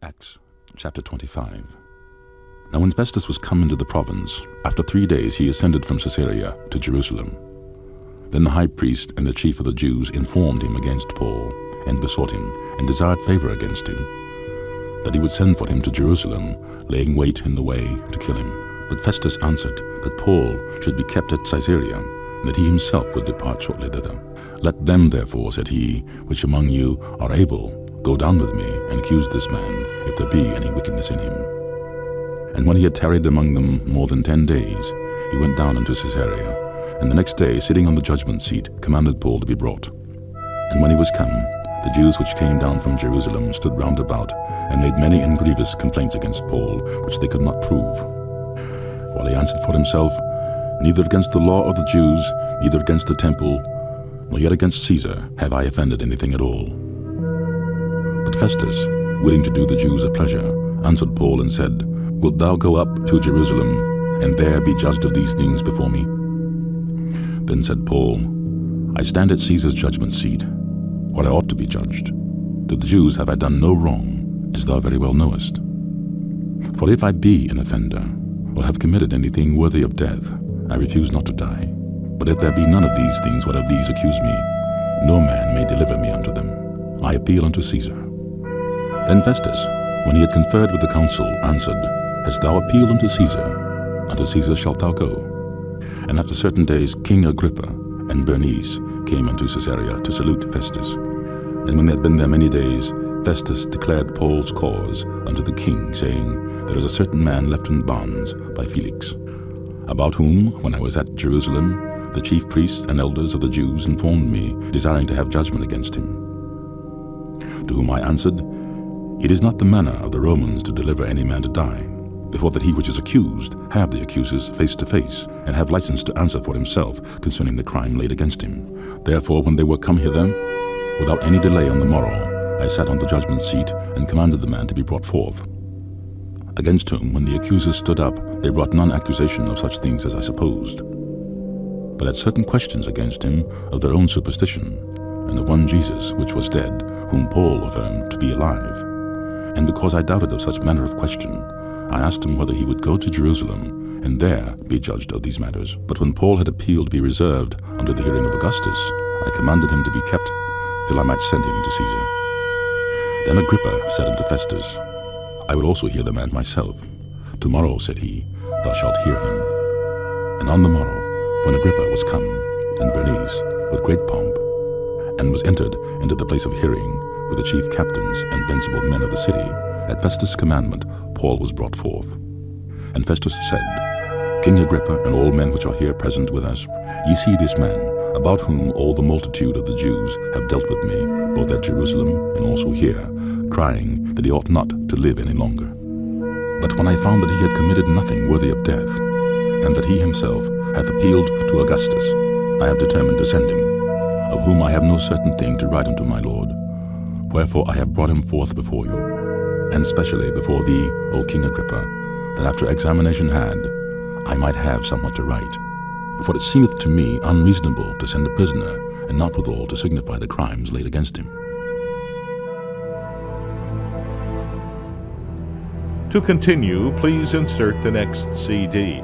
Acts chapter 25. Now when Festus was come into the province, after 3 days he ascended from Caesarea to Jerusalem. Then the high priest and the chief of the Jews informed him against Paul, and besought him, and desired favor against him, that he would send for him to Jerusalem, laying wait in the way to kill him. But Festus answered that Paul should be kept at Caesarea, and that he himself would depart shortly thither. Let them therefore, said he, which among you are able, go down with me, and accuse this man, if there be any wickedness in him. And when he had tarried among them more than 10 days, he went down unto Caesarea, and the next day, sitting on the judgment seat, commanded Paul to be brought. And when he was come, the Jews which came down from Jerusalem stood round about, and made many and grievous complaints against Paul, which they could not prove. While he answered for himself, Neither against the law of the Jews, neither against the temple, nor yet against Caesar have I offended anything at all. But Festus, willing to do the Jews a pleasure, answered Paul and said, Wilt thou go up to Jerusalem, and there be judged of these things before me? Then said Paul, I stand at Caesar's judgment seat, where I ought to be judged. To the Jews have I done no wrong, as thou very well knowest. For if I be an offender, or have committed anything worthy of death, I refuse not to die. But if there be none of these things whereof these accuse me, no man may deliver me unto them. I appeal unto Caesar. Then Festus, when he had conferred with the council, answered, Hast thou appealed unto Caesar? Unto Caesar shalt thou go. And after certain days King Agrippa and Bernice came unto Caesarea to salute Festus. And when they had been there many days, Festus declared Paul's cause unto the king, saying, There is a certain man left in bonds by Felix, about whom, when I was at Jerusalem, the chief priests and elders of the Jews informed me, desiring to have judgment against him. To whom I answered, It is not the manner of the Romans to deliver any man to die, before that he which is accused have the accusers face to face, and have license to answer for himself concerning the crime laid against him. Therefore, when they were come hither, without any delay on the morrow, I sat on the judgment seat, and commanded the man to be brought forth. Against whom, when the accusers stood up, they brought none accusation of such things as I supposed, but had certain questions against him of their own superstition, and of one Jesus, which was dead, whom Paul affirmed to be alive. And because I doubted of such manner of question, I asked him whether he would go to Jerusalem, and there be judged of these matters. But when Paul had appealed to be reserved unto the hearing of Augustus, I commanded him to be kept till I might send him to Caesar. Then Agrippa said unto Festus, I will also hear the man myself. Tomorrow, said he, thou shalt hear him. And on the morrow, when Agrippa was come, and Bernice, with great pomp, and was entered into the place of hearing, with the chief captains and principal men of the city, at Festus' commandment Paul was brought forth. And Festus said, King Agrippa, and all men which are here present with us, ye see this man, about whom all the multitude of the Jews have dealt with me, both at Jerusalem and also here, crying that he ought not to live any longer. But when I found that he had committed nothing worthy of death, and that he himself hath appealed to Augustus, I have determined to send him, of whom I have no certain thing to write unto my Lord. Wherefore I have brought him forth before you, and specially before thee, O King Agrippa, that after examination had, I might have somewhat to write. For it seemeth to me unreasonable to send a prisoner, and not withal to signify the crimes laid against him. To continue, please insert the next CD.